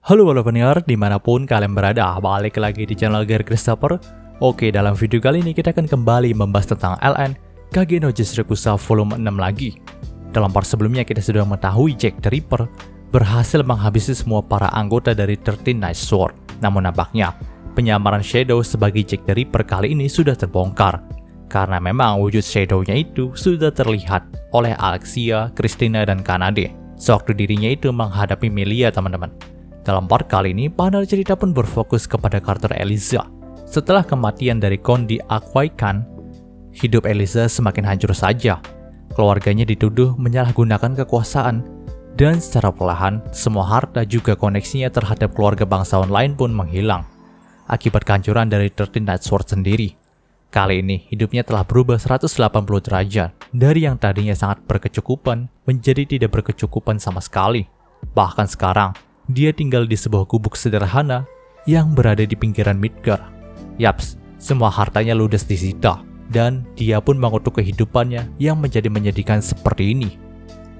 Halo pendengar, dimanapun kalian berada, balik lagi di channel Gary Christopher. Oke, dalam video kali ini kita akan kembali membahas tentang LN Kage no Jutsu volume 6 lagi. Dalam part sebelumnya kita sudah mengetahui Jack the Ripper berhasil menghabisi semua para anggota dari 13 Night Sword. Namun nampaknya, penyamaran Shadow sebagai Jack the Ripper kali ini sudah terbongkar. Karena memang wujud Shadow-nya itu sudah terlihat oleh Alexia, Christina, dan Kanade sewaktu dirinya itu menghadapi Melia, teman-teman. Dalam part kali ini, panel cerita pun berfokus kepada karakter Eliza. Setelah kematian dari Kon di Aquaikan, hidup Eliza semakin hancur saja. Keluarganya dituduh menyalahgunakan kekuasaan, dan secara perlahan, semua harta juga koneksinya terhadap keluarga bangsawan lain pun menghilang. Akibat kehancuran dari 13 Night Sword sendiri. Kali ini, hidupnya telah berubah 180 derajat. Dari yang tadinya sangat berkecukupan, menjadi tidak berkecukupan sama sekali. Bahkan sekarang, dia tinggal di sebuah gubuk sederhana yang berada di pinggiran Midgar. Yaps, semua hartanya ludes disita, dan dia pun mengutuk kehidupannya yang menjadi menyedihkan seperti ini.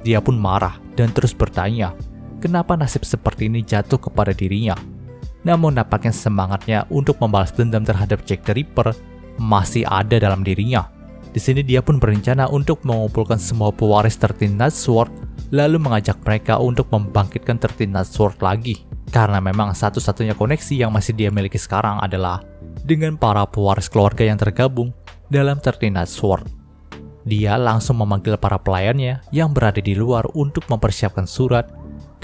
Dia pun marah dan terus bertanya, kenapa nasib seperti ini jatuh kepada dirinya. Namun nampaknya semangatnya untuk membalas dendam terhadap Jack the Ripper masih ada dalam dirinya. Di sini dia pun berencana untuk mengumpulkan semua pewaris 13 Night Sword, lalu mengajak mereka untuk membangkitkan 13 Night Sword lagi. Karena memang satu-satunya koneksi yang masih dia miliki sekarang adalah dengan para pewaris keluarga yang tergabung dalam 13 Night Sword. Dia langsung memanggil para pelayannya yang berada di luar untuk mempersiapkan surat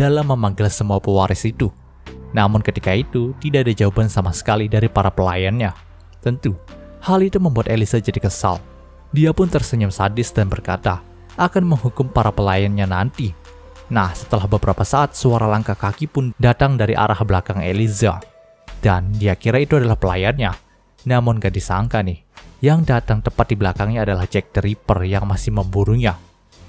dalam memanggil semua pewaris itu. Namun ketika itu, tidak ada jawaban sama sekali dari para pelayannya. Tentu, hal itu membuat Eliza jadi kesal. Dia pun tersenyum sadis dan berkata, akan menghukum para pelayannya nanti. Nah, setelah beberapa saat, suara langkah kaki pun datang dari arah belakang Eliza. Dan dia kira itu adalah pelayannya. Namun gak disangka nih, yang datang tepat di belakangnya adalah Jack the Ripper yang masih memburunya.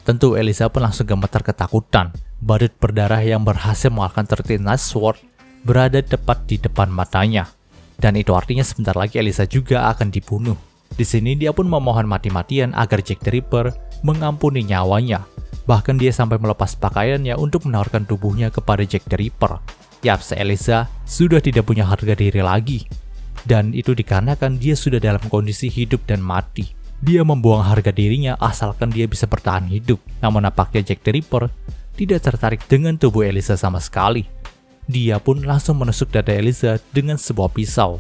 Tentu Eliza pun langsung gemetar ketakutan. Badut berdarah yang berhasil mengalahkan 13 Night Sword berada tepat di depan matanya. Dan itu artinya sebentar lagi Eliza juga akan dibunuh. Di sini dia pun memohon mati-matian agar Jack the Ripper mengampuni nyawanya. Bahkan dia sampai melepas pakaiannya untuk menawarkan tubuhnya kepada Jack the Ripper. Yaps, Eliza sudah tidak punya harga diri lagi. Dan itu dikarenakan dia sudah dalam kondisi hidup dan mati. Dia membuang harga dirinya asalkan dia bisa bertahan hidup. Namun nampaknya Jack the Ripper tidak tertarik dengan tubuh Eliza sama sekali. Dia pun langsung menusuk dada Eliza dengan sebuah pisau,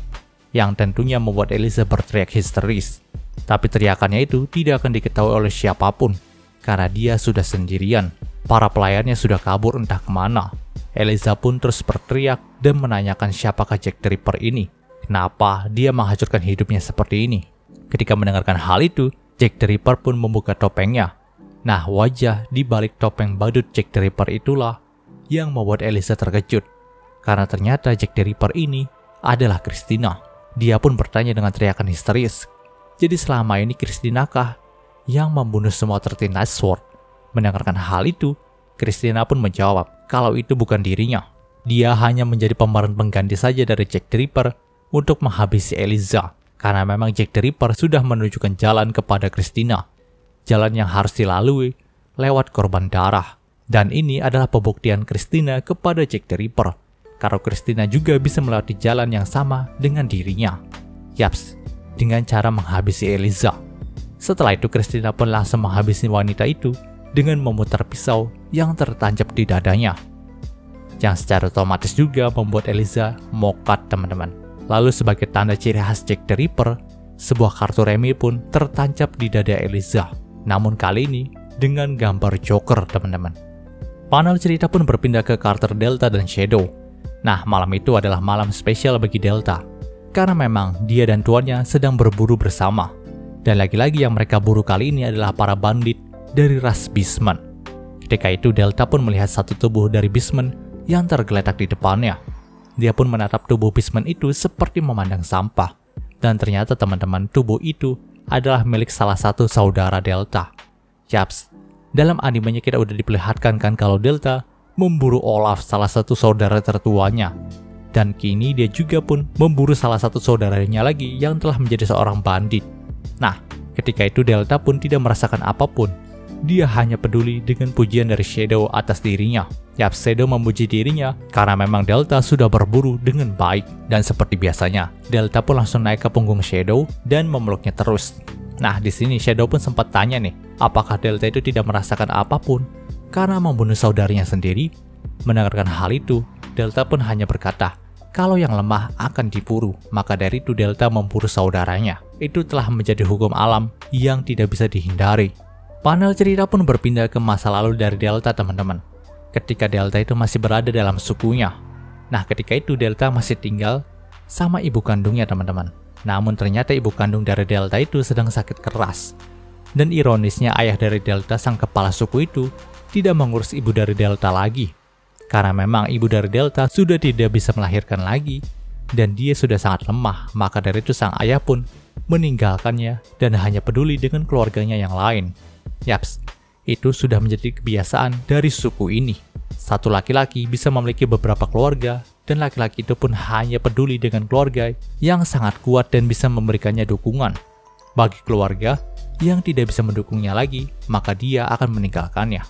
yang tentunya membuat Eliza berteriak histeris. Tapi teriakannya itu tidak akan diketahui oleh siapapun, karena dia sudah sendirian. Para pelayannya sudah kabur entah kemana. Eliza pun terus berteriak dan menanyakan siapakah Jack the Ripper ini. Kenapa dia menghancurkan hidupnya seperti ini? Ketika mendengarkan hal itu, Jack the Ripper pun membuka topengnya. Nah, wajah di balik topeng badut Jack the Ripper itulah yang membuat Eliza terkejut. Karena ternyata Jack the Ripper ini adalah Christina. Dia pun bertanya dengan teriakan histeris. Jadi selama ini Christina kah yang membunuh semua 13 Night Sword? Mendengarkan hal itu, Christina pun menjawab kalau itu bukan dirinya. Dia hanya menjadi pemeran pengganti saja dari Jack the Ripper untuk menghabisi Eliza. Karena memang Jack the Ripper sudah menunjukkan jalan kepada Christina. Jalan yang harus dilalui lewat korban darah. Dan ini adalah pembuktian Christina kepada Jack the Ripper. Karena Christina juga bisa melewati jalan yang sama dengan dirinya. Yaps, dengan cara menghabisi Eliza. Setelah itu Christina pun langsung menghabisi wanita itu dengan memutar pisau yang tertancap di dadanya. Yang secara otomatis juga membuat Eliza mokat, teman-teman. Lalu sebagai tanda ciri khas Jack the Ripper, sebuah kartu remi pun tertancap di dada Eliza. Namun kali ini dengan gambar Joker, teman-teman. Panel cerita pun berpindah ke karakter Delta dan Shadow. Nah, malam itu adalah malam spesial bagi Delta. Karena memang dia dan tuannya sedang berburu bersama. Dan lagi-lagi yang mereka buru kali ini adalah para bandit dari ras Beastmen. Ketika itu Delta pun melihat satu tubuh dari Beastmen yang tergeletak di depannya. Dia pun menatap tubuh Beastmen itu seperti memandang sampah. Dan ternyata teman-teman, tubuh itu adalah milik salah satu saudara Delta. Yaps, dalam animenya kita udah diperlihatkan kan kalau Delta memburu Olaf, salah satu saudara tertuanya. Dan kini dia juga pun memburu salah satu saudaranya lagi yang telah menjadi seorang bandit. Nah, ketika itu Delta pun tidak merasakan apapun. dia hanya peduli dengan pujian dari Shadow atas dirinya. Yap, Shadow memuji dirinya karena memang Delta sudah berburu dengan baik. Dan seperti biasanya, Delta pun langsung naik ke punggung Shadow dan memeluknya terus. Nah, di sini Shadow pun sempat tanya nih, apakah Delta itu tidak merasakan apapun karena membunuh saudaranya sendiri? Mendengarkan hal itu, Delta pun hanya berkata, kalau yang lemah akan diburu, maka dari itu Delta memburu saudaranya. Itu telah menjadi hukum alam yang tidak bisa dihindari. Panel cerita pun berpindah ke masa lalu dari Delta, teman-teman. Ketika Delta itu masih berada dalam sukunya. Nah, ketika itu Delta masih tinggal sama ibu kandungnya, teman-teman. Namun ternyata ibu kandung dari Delta itu sedang sakit keras. Dan ironisnya ayah dari Delta, sang kepala suku itu, tidak mengurus ibu dari Delta lagi. Karena memang ibu dari Delta sudah tidak bisa melahirkan lagi, dan dia sudah sangat lemah, maka dari itu sang ayah pun meninggalkannya dan hanya peduli dengan keluarganya yang lain. Yaps, itu sudah menjadi kebiasaan dari suku ini. Satu laki-laki bisa memiliki beberapa keluarga, dan laki-laki itu pun hanya peduli dengan keluarga yang sangat kuat dan bisa memberikannya dukungan. Bagi keluarga yang tidak bisa mendukungnya lagi, maka dia akan meninggalkannya.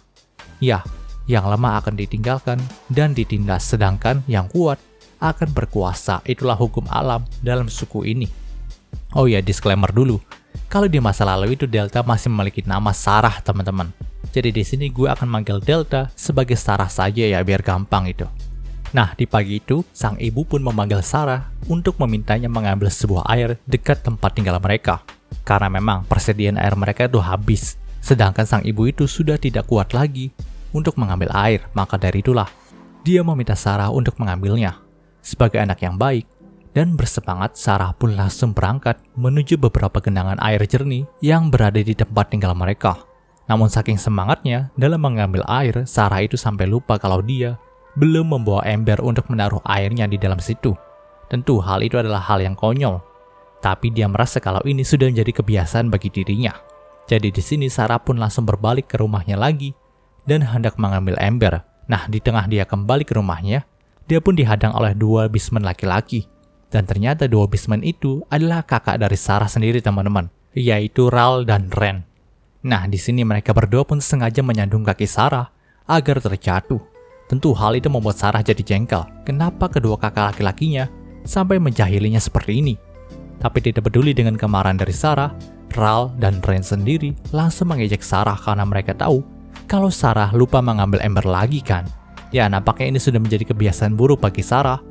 Ya, yang lemah akan ditinggalkan dan ditindas, sedangkan yang kuat akan berkuasa. Itulah hukum alam dalam suku ini. Oh ya, disclaimer dulu. Kalau di masa lalu itu Delta masih memiliki nama Sarah, teman-teman. Jadi di sini gue akan manggil Delta sebagai Sarah saja ya, biar gampang itu. Nah, di pagi itu, sang ibu pun memanggil Sarah untuk memintanya mengambil sebuah air dekat tempat tinggal mereka. Karena memang persediaan air mereka itu habis. Sedangkan sang ibu itu sudah tidak kuat lagi untuk mengambil air, maka dari itulah dia meminta Sarah untuk mengambilnya. Sebagai anak yang baik dan bersemangat, Sarah pun langsung berangkat menuju beberapa genangan air jernih yang berada di tempat tinggal mereka. Namun saking semangatnya dalam mengambil air, Sarah itu sampai lupa kalau dia belum membawa ember untuk menaruh airnya di dalam situ. Tentu hal itu adalah hal yang konyol, tapi dia merasa kalau ini sudah menjadi kebiasaan bagi dirinya. Jadi di sini Sarah pun langsung berbalik ke rumahnya lagi dan hendak mengambil ember. Nah, di tengah dia kembali ke rumahnya, dia pun dihadang oleh dua bismen laki-laki. Dan ternyata dua bismen itu adalah kakak dari Sarah sendiri, teman-teman, yaitu Ral dan Ren. Nah, di sini mereka berdua pun sengaja menyandung kaki Sarah agar terjatuh. Tentu hal itu membuat Sarah jadi jengkel. Kenapa kedua kakak laki-lakinya sampai menjahilinya seperti ini? Tapi tidak peduli dengan kemarahan dari Sarah, Ral dan Ren sendiri langsung mengejek Sarah karena mereka tahu kalau Sarah lupa mengambil ember lagi kan. Ya, nampaknya ini sudah menjadi kebiasaan buruk bagi Sarah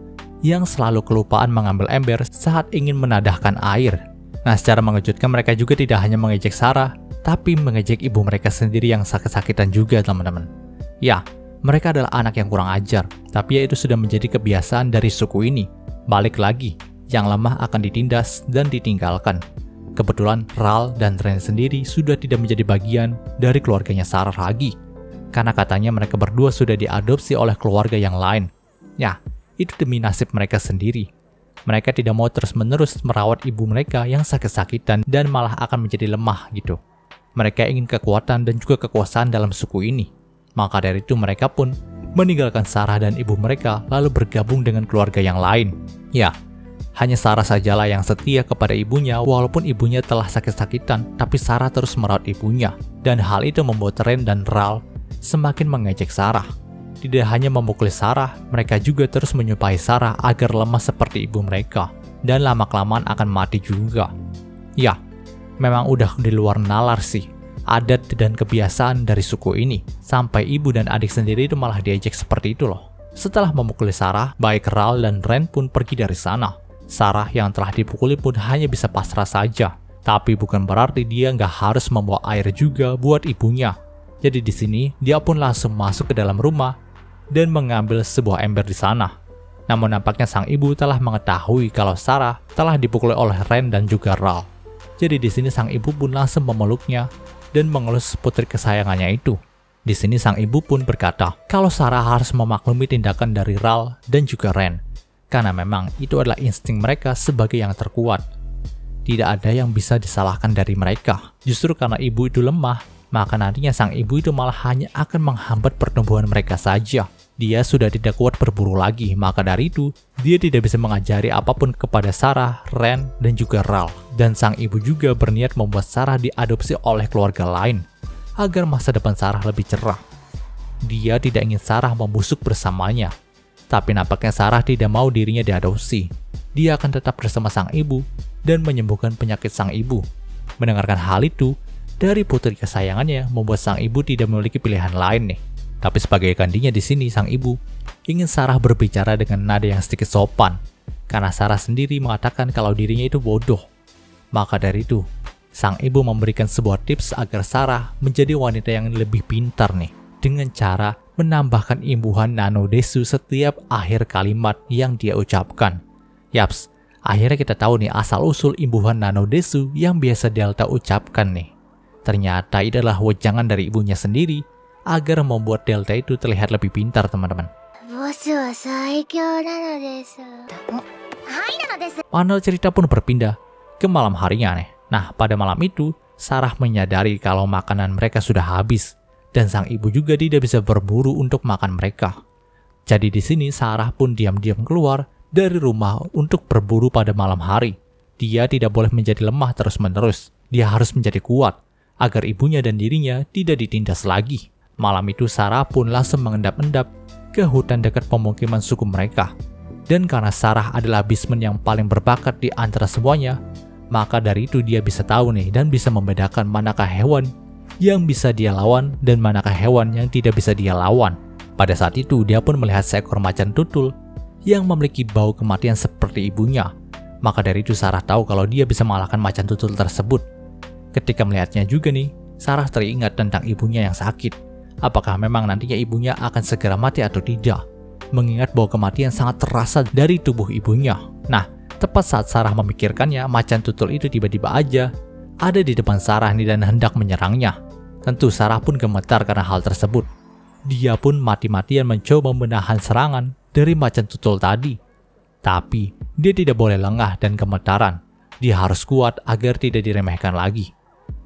yang selalu kelupaan mengambil ember saat ingin menadahkan air. Nah, secara mengejutkan mereka juga tidak hanya mengejek Sarah, tapi mengejek ibu mereka sendiri yang sakit-sakitan juga, teman-teman. Ya, mereka adalah anak yang kurang ajar, tapi ya itu sudah menjadi kebiasaan dari suku ini. Balik lagi, yang lemah akan ditindas dan ditinggalkan. Kebetulan Ral dan Ren sendiri sudah tidak menjadi bagian dari keluarganya Sarah lagi. Karena katanya mereka berdua sudah diadopsi oleh keluarga yang lain. Ya, itu demi nasib mereka sendiri. Mereka tidak mau terus-menerus merawat ibu mereka yang sakit-sakitan dan malah akan menjadi lemah gitu. Mereka ingin kekuatan dan juga kekuasaan dalam suku ini. Maka dari itu mereka pun meninggalkan Sarah dan ibu mereka lalu bergabung dengan keluarga yang lain. Ya, hanya Sarah sajalah yang setia kepada ibunya walaupun ibunya telah sakit-sakitan, tapi Sarah terus merawat ibunya. Dan hal itu membuat Ren dan Ral semakin mengejek Sarah. Tidak hanya memukul Sarah, mereka juga terus menyumpahi Sarah agar lemah seperti ibu mereka. Dan lama-kelamaan akan mati juga. Ya, memang udah di luar nalar sih adat dan kebiasaan dari suku ini. Sampai ibu dan adik sendiri itu malah diejek seperti itu loh. Setelah memukuli Sarah, baik Ral dan Ren pun pergi dari sana. Sarah yang telah dipukuli pun hanya bisa pasrah saja. Tapi bukan berarti dia nggak harus membawa air juga buat ibunya. Jadi di sini dia pun langsung masuk ke dalam rumah dan mengambil sebuah ember di sana. Namun nampaknya sang ibu telah mengetahui kalau Sarah telah dipukuli oleh Ren dan juga Ral. Jadi di sini sang ibu pun langsung memeluknya dan mengelus putri kesayangannya itu. Di sini sang ibu pun berkata kalau Sarah harus memaklumi tindakan dari Ral dan juga Ren. Karena memang itu adalah insting mereka sebagai yang terkuat. Tidak ada yang bisa disalahkan dari mereka. Justru karena ibu itu lemah, maka nantinya sang ibu itu malah hanya akan menghambat pertumbuhan mereka saja. Dia sudah tidak kuat berburu lagi, maka dari itu, dia tidak bisa mengajari apapun kepada Sarah, Ren, dan juga Ral. Dan sang ibu juga berniat membuat Sarah diadopsi oleh keluarga lain. agar masa depan Sarah lebih cerah. Dia tidak ingin Sarah membusuk bersamanya, tapi nampaknya Sarah tidak mau dirinya diadopsi. Dia akan tetap bersama sang ibu dan menyembuhkan penyakit sang ibu. Mendengarkan hal itu dari putri kesayangannya membuat sang ibu tidak memiliki pilihan lain nih. Tapi sebagai gantinya di sini sang ibu ingin Sarah berbicara dengan nada yang sedikit sopan, karena Sarah sendiri mengatakan kalau dirinya itu bodoh. Maka dari itu, sang ibu memberikan sebuah tips agar Sarah menjadi wanita yang lebih pintar nih, dengan cara menambahkan imbuhan nanodesu setiap akhir kalimat yang dia ucapkan. Yaps, akhirnya kita tahu nih asal-usul imbuhan nanodesu yang biasa Delta ucapkan nih. Ternyata itu adalah wejangan dari ibunya sendiri agar membuat Delta itu terlihat lebih pintar, teman-teman. Panel cerita pun berpindah ke malam harinya nih. Nah, pada malam itu, Sarah menyadari kalau makanan mereka sudah habis dan sang ibu juga tidak bisa berburu untuk makan mereka. Jadi di sini Sarah pun diam-diam keluar dari rumah untuk berburu pada malam hari. Dia tidak boleh menjadi lemah terus-menerus. Dia harus menjadi kuat agar ibunya dan dirinya tidak ditindas lagi. Malam itu Sarah pun langsung mengendap-endap ke hutan dekat pemukiman suku mereka. Dan karena Sarah adalah beastman yang paling berbakat di antara semuanya, maka dari itu dia bisa tahu nih dan bisa membedakan manakah hewan yang bisa dia lawan dan manakah hewan yang tidak bisa dia lawan. Pada saat itu dia pun melihat seekor macan tutul yang memiliki bau kematian seperti ibunya. Maka dari itu Sarah tahu kalau dia bisa mengalahkan macan tutul tersebut. Ketika melihatnya juga nih, Sarah teringat tentang ibunya yang sakit. Apakah memang nantinya ibunya akan segera mati atau tidak? Mengingat bau kematian sangat terasa dari tubuh ibunya. Nah, tepat saat Sarah memikirkannya, macan tutul itu tiba-tiba aja ada di depan Sarah nih dan hendak menyerangnya. Tentu Sarah pun gemetar karena hal tersebut. Dia pun mati-matian mencoba menahan serangan dari macan tutul tadi. Tapi dia tidak boleh lengah dan gemetaran. Dia harus kuat agar tidak diremehkan lagi.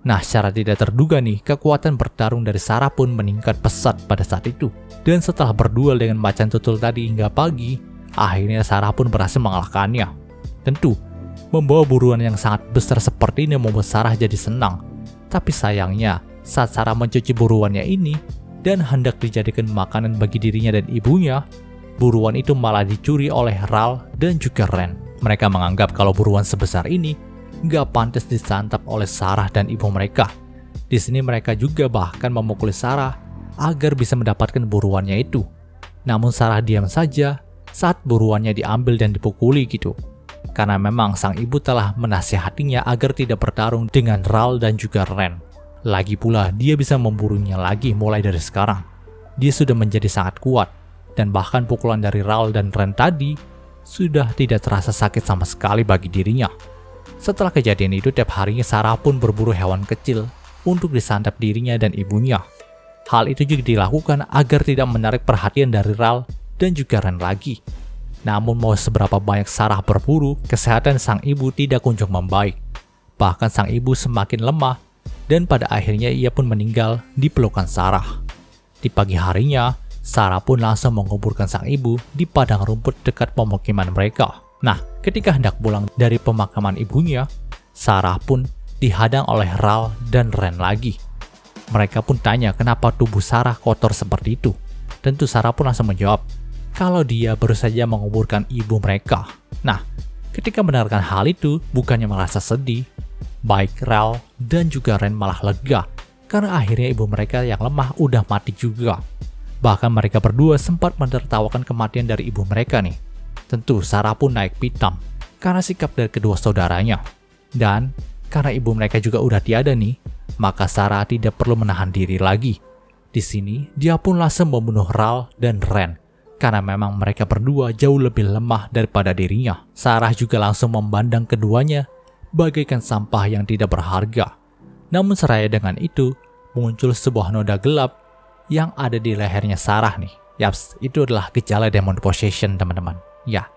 Nah, secara tidak terduga nih, kekuatan bertarung dari Sarah pun meningkat pesat pada saat itu. Dan setelah berduel dengan macan tutul tadi hingga pagi, akhirnya Sarah pun berhasil mengalahkannya. Tentu, membawa buruan yang sangat besar seperti ini membuat Sarah jadi senang. Tapi sayangnya, saat Sarah mencuci buruannya ini dan hendak dijadikan makanan bagi dirinya dan ibunya, buruan itu malah dicuri oleh Ral dan juga Ren. Mereka menganggap kalau buruan sebesar ini nggak pantas disantap oleh Sarah dan ibu mereka. Di sini mereka juga bahkan memukuli Sarah agar bisa mendapatkan buruannya itu. Namun Sarah diam saja saat buruannya diambil dan dipukuli gitu. Karena memang sang ibu telah menasihatinya agar tidak bertarung dengan Ral dan juga Ren. Lagi pula dia bisa memburunya lagi mulai dari sekarang. Dia sudah menjadi sangat kuat dan bahkan pukulan dari Ral dan Ren tadi sudah tidak terasa sakit sama sekali bagi dirinya. Setelah kejadian itu, tiap harinya Sarah pun berburu hewan kecil untuk disantap dirinya dan ibunya. Hal itu juga dilakukan agar tidak menarik perhatian dari Ral dan juga Ren lagi. Namun mau seberapa banyak Sarah berburu, kesehatan sang ibu tidak kunjung membaik. Bahkan sang ibu semakin lemah dan pada akhirnya ia pun meninggal di pelukan Sarah. Di pagi harinya, Sarah pun langsung menguburkan sang ibu di padang rumput dekat pemukiman mereka. Nah, ketika hendak pulang dari pemakaman ibunya, Sarah pun dihadang oleh Ral dan Ren lagi. Mereka pun tanya kenapa tubuh Sarah kotor seperti itu. Tentu Sarah pun langsung menjawab kalau dia baru saja menguburkan ibu mereka. Nah, ketika mendengarkan hal itu, bukannya merasa sedih, baik Ral dan juga Ren malah lega karena akhirnya ibu mereka yang lemah udah mati juga. Bahkan mereka berdua sempat menertawakan kematian dari ibu mereka nih. Tentu Sarah pun naik pitam karena sikap dari kedua saudaranya. Dan karena ibu mereka juga udah tiada nih, maka Sarah tidak perlu menahan diri lagi. Di sini dia pun langsung membunuh Ral dan Ren karena memang mereka berdua jauh lebih lemah daripada dirinya. Sarah juga langsung memandang keduanya bagaikan sampah yang tidak berharga. Namun seraya dengan itu, muncul sebuah noda gelap yang ada di lehernya Sarah nih. Yaps, itu adalah gejala demon possession, teman-teman. Ya,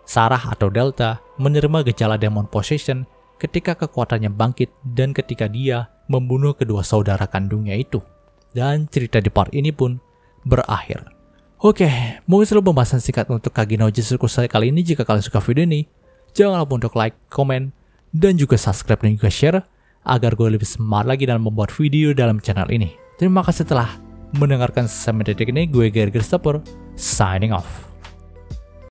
Sarah atau Delta menerima gejala demon possession ketika kekuatannya bangkit dan ketika dia membunuh kedua saudara kandungnya itu. Dan cerita di part ini pun berakhir. Oke, mungkin selalu pembahasan singkat untuk Kage no Jutsu saya kali ini. Jika kalian suka video ini, jangan lupa untuk like, komen, dan juga subscribe dan juga share agar gue lebih semangat lagi dalam membuat video dalam channel ini. Terima kasih telah mendengarkan sampai detik ini. Gue Gary Christopher, signing off.